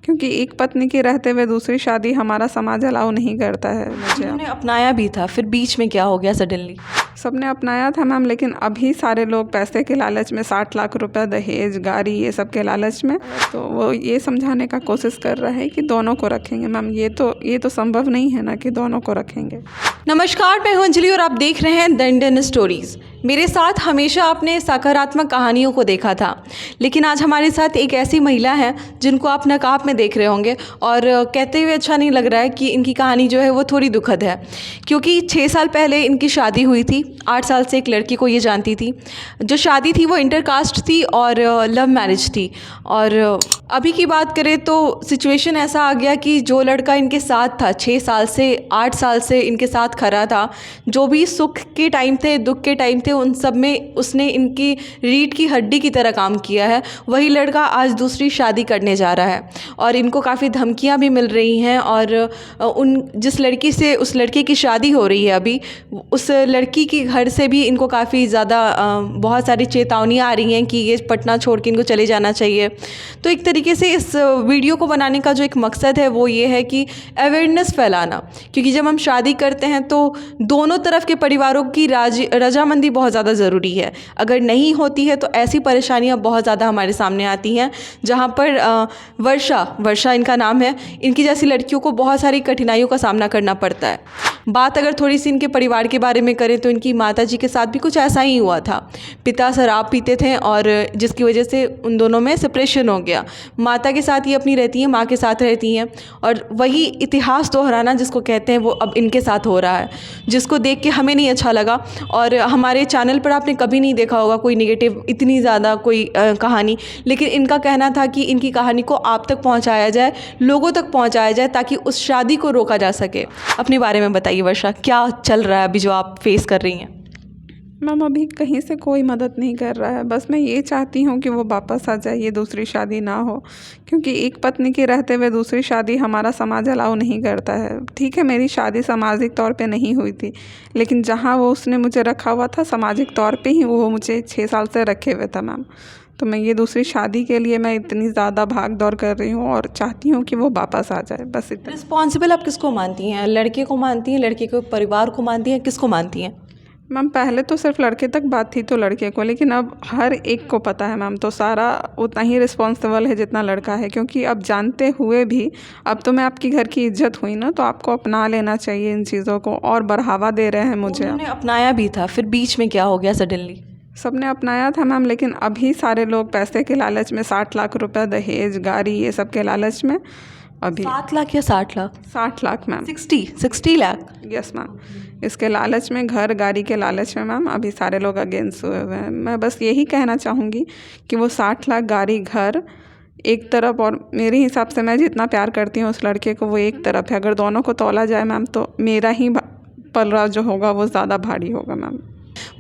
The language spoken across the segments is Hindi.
क्योंकि एक पत्नी के रहते हुए दूसरी शादी हमारा समाज अलाउ नहीं करता है मुझे। उन्होंने अपनाया भी था, फिर बीच में क्या हो गया सडनली? सबने अपनाया था मैम, लेकिन अभी सारे लोग पैसे के लालच में 60 लाख रुपए दहेज गाड़ी ये सब के लालच में, तो वो ये समझाने का कोशिश कर रहा है कि दोनों को रखेंगे। मैम ये तो संभव नहीं है ना कि दोनों को रखेंगे। नमस्कार, मैं हूं अंजलि और आप देख रहे हैं द इंडियन स्टोरीज। मेरे साथ हमेशा आपने सकारात्मक कहानियों को देखा था, लेकिन आज हमारे साथ एक ऐसी महिला है जिनको आप नकाब में देख रहे होंगे और कहते हुए अच्छा नहीं लग रहा है कि इनकी कहानी जो है वो थोड़ी दुखद है, क्योंकि 6 साल पहले इनकी शादी हुई थी। 8 साल से एक लड़की को ये जानती थी। जो शादी थी वो इंटरकास्ट थी और लव मैरिज थी। और अभी की बात करें तो सिचुएशन ऐसा आ गया कि जो लड़का इनके साथ था 6 साल से 8 साल से इनके साथ खड़ा था, जो भी सुख के टाइम थे दुख के टाइम थे उन सब में उसने इनकी रीढ़ की हड्डी की तरह काम किया है, वही लड़का आज दूसरी शादी करने जा रहा है। और इनको काफ़ी धमकियां भी मिल रही हैं और उन जिस लड़की से उस लड़के की शादी हो रही है अभी, उस लड़की के घर से भी इनको काफ़ी ज़्यादा बहुत सारी चेतावनियाँ आ रही हैं कि ये पटना छोड़ के इनको चले जाना चाहिए। तो एक तरीके से इस वीडियो को बनाने का जो एक मकसद है वो ये है कि अवेयरनेस फैलाना, क्योंकि जब हम शादी करते हैं तो दोनों तरफ के परिवारों की रजामंदी बहुत ज़्यादा ज़रूरी है। अगर नहीं होती है तो ऐसी परेशानियां बहुत ज़्यादा हमारे सामने आती हैं, जहां पर वर्षा इनका नाम है, इनकी जैसी लड़कियों को बहुत सारी कठिनाइयों का सामना करना पड़ता है। बात अगर थोड़ी सी इनके परिवार के बारे में करें तो इनकी माताजी के साथ भी कुछ ऐसा ही हुआ था। पिता शराब पीते थे और जिसकी वजह से उन दोनों में सेपरेशन हो गया। माता के साथ ये अपनी रहती हैं, माँ के साथ रहती हैं, और वही इतिहास दोहराना जिसको कहते हैं वो अब इनके साथ हो रहा है, जिसको देख के हमें नहीं अच्छा लगा। और हमारे चैनल पर आपने कभी नहीं देखा होगा कोई नेगेटिव इतनी ज़्यादा कोई कहानी, लेकिन इनका कहना था कि इनकी कहानी को आप तक पहुँचाया जाए, लोगों तक पहुँचाया जाए, ताकि उस शादी को रोका जा सके। अपने बारे में बताइए वर्षा, क्या चल रहा है अभी जो आप फेस कर रही हैं? मैम अभी कहीं से कोई मदद नहीं कर रहा है, बस मैं ये चाहती हूँ कि वो वापस आ जाए, ये दूसरी शादी ना हो। क्योंकि एक पत्नी के रहते हुए दूसरी शादी हमारा समाज अलाउ नहीं करता है। ठीक है, मेरी शादी सामाजिक तौर पे नहीं हुई थी, लेकिन जहाँ वो उसने मुझे रखा हुआ था सामाजिक तौर पे ही वो मुझे 6 साल से रखे हुए था मैम। तो मैं ये दूसरी शादी के लिए मैं इतनी ज़्यादा भाग दौड़ कर रही हूँ और चाहती हूँ कि वो वापस आ जाए, बस इतना। रिस्पॉन्सिबल आप किसको मानती हैं? लड़के को मानती हैं, लड़के के परिवार को मानती हैं, किसको मानती हैं? मैम पहले तो सिर्फ लड़के तक बात थी तो लड़के को, लेकिन अब हर एक को पता है मैम, तो सारा उतना ही रिस्पॉन्सिबल है जितना लड़का है। क्योंकि अब जानते हुए भी अब तो मैं आपकी घर की इज्जत हुई ना, तो आपको अपना लेना चाहिए इन चीज़ों को, और बढ़ावा दे रहे हैं मुझे। उन्होंने अपनाया भी था, फिर बीच में क्या हो गया सडनली? सबने अपनाया था मैम, लेकिन अभी सारे लोग पैसे के लालच में 60 लाख रुपए दहेज गाड़ी ये सब के लालच में अभी 7 लाख या 60 lakh? 60 lakh ma'am. 60 lakh? Yes ma'am, इसके लालच में, घर गाड़ी के लालच में मैम अभी सारे लोग अगेंस्ट हुए हुए हैं। मैं बस यही कहना चाहूँगी कि वो 60 लाख गाड़ी घर एक तरफ, और मेरे हिसाब से मैं जितना प्यार करती हूँ उस लड़के को वो एक तरफ है। अगर दोनों को तौला जाए मैम तो मेरा ही पलड़ा जो होगा वो ज़्यादा भारी होगा मैम।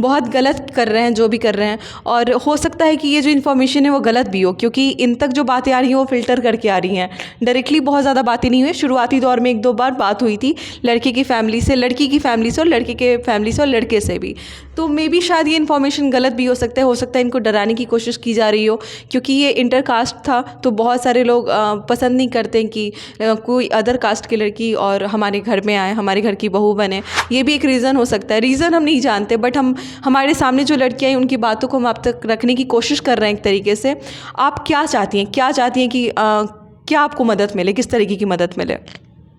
बहुत गलत कर रहे हैं जो भी कर रहे हैं, और हो सकता है कि ये जो इन्फॉर्मेशन है वो गलत भी हो, क्योंकि इन तक जो बातें आ रही हैं वो फ़िल्टर करके आ रही हैं। डायरेक्टली बहुत ज़्यादा बातें नहीं हुई। शुरुआती दौर में 1-2 बार बात हुई थी लड़के की फैमिली से, लड़की की फैमिली से, और लड़के के फैमिली से और लड़के से भी। तो मे बी शायद ये इन्फॉर्मेशन गलत भी हो सकता है इनको डराने की कोशिश की जा रही हो, क्योंकि ये इंटरकास्ट था तो बहुत सारे लोग पसंद नहीं करते कि कोई अदर कास्ट की लड़की और हमारे घर में आए, हमारे घर की बहू बने। ये भी एक रीज़न हो सकता है, रीज़न हम नहीं जानते, बट हमारे सामने जो लड़कियां हैं उनकी बातों को हम आप तक रखने की कोशिश कर रहे हैं एक तरीके से। आप क्या चाहती हैं कि क्या आपको मदद मिले, किस तरीके की मदद मिले?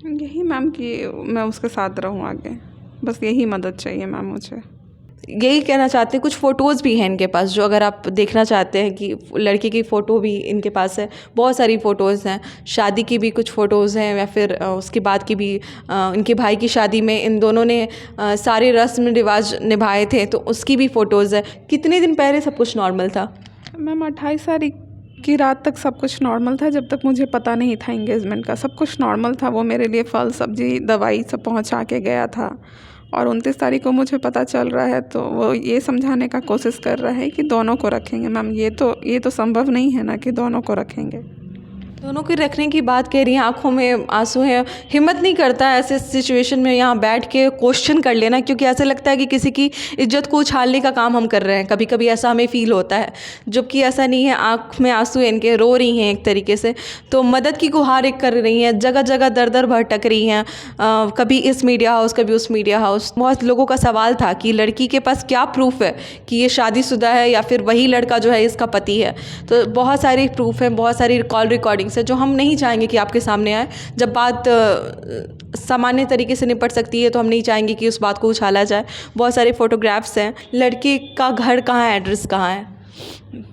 यही मैम कि मैं उसके साथ रहूँ आगे, बस यही मदद चाहिए मैम मुझे। यही कहना चाहते हैं। कुछ फ़ोटोज़ भी हैं इनके पास, जो अगर आप देखना चाहते हैं कि लड़के की फ़ोटो भी इनके पास है। बहुत सारी फ़ोटोज़ हैं, शादी की भी कुछ फ़ोटोज़ हैं, या फिर उसके बाद की भी। इनके भाई की शादी में इन दोनों ने सारे रस्म रिवाज निभाए थे, तो उसकी भी फ़ोटोज़ है। कितने दिन पहले सब कुछ नॉर्मल था? मैम 28 तारीख की रात तक सब कुछ नॉर्मल था, जब तक मुझे पता नहीं था इंगेजमेंट का। सब कुछ नॉर्मल था, वो मेरे लिए फल सब्जी दवाई सब पहुंचा के गया था। और 29 तारीख को मुझे पता चल रहा है, तो वो ये समझाने का कोशिश कर रहा है कि दोनों को रखेंगे। मैम ये तो संभव नहीं है ना कि दोनों को रखेंगे। दोनों की रखने की बात कह रही हैं, आंखों में आंसू हैं, हिम्मत नहीं करता है ऐसे सिचुएशन में यहाँ बैठ के क्वेश्चन कर लेना, क्योंकि ऐसा लगता है कि किसी की इज्जत को उछालने का काम हम कर रहे हैं। कभी कभी ऐसा हमें फील होता है, जबकि ऐसा नहीं है। आंख में आंसू हैं इनके, रो रही हैं एक तरीके से, तो मदद की गुहार एक कर रही हैं, जगह जगह दर दर भटक रही हैं, कभी इस मीडिया हाउस कभी उस मीडिया हाउस। बहुत लोगों का सवाल था कि लड़की के पास क्या प्रूफ है कि ये शादीशुदा है या फिर वही लड़का जो है इसका पति है। तो बहुत सारे प्रूफ हैं, बहुत सारी कॉल रिकॉर्डिंग्स है जो हम नहीं चाहेंगे कि आपके सामने आए। जब बात सामान्य तरीके से निपट सकती है तो हम नहीं चाहेंगे कि उस बात को उछाला जाए। बहुत सारे फ़ोटोग्राफ्स हैं। लड़के का घर कहाँ है, एड्रेस कहाँ है?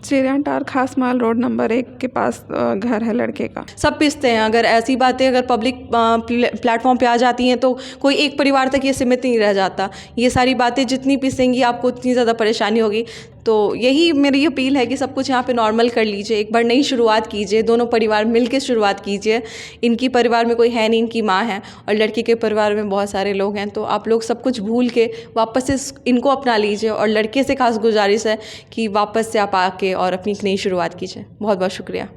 चिड़ियाटार खास माल रोड नंबर 1 के पास घर है लड़के का। सब पिसते हैं। अगर ऐसी बातें अगर पब्लिक प्लेटफॉर्म पे आ जाती हैं तो कोई एक परिवार तक ये सीमित नहीं रह जाता। ये सारी बातें जितनी पिसेंगी आपको उतनी ज़्यादा परेशानी होगी। तो यही मेरी अपील है कि सब कुछ यहाँ पे नॉर्मल कर लीजिए, एक बार नई शुरुआत कीजिए, दोनों परिवार मिल के शुरुआत कीजिए। इनकी परिवार में कोई है नहीं, इनकी माँ है, और लड़के के परिवार में बहुत सारे लोग हैं। तो आप लोग सब कुछ भूल के वापस से इनको अपना लीजिए, और लड़के से खास गुजारिश है कि वापस से आप आके और अपनी एक नई शुरुआत कीजिए। बहुत बहुत शुक्रिया।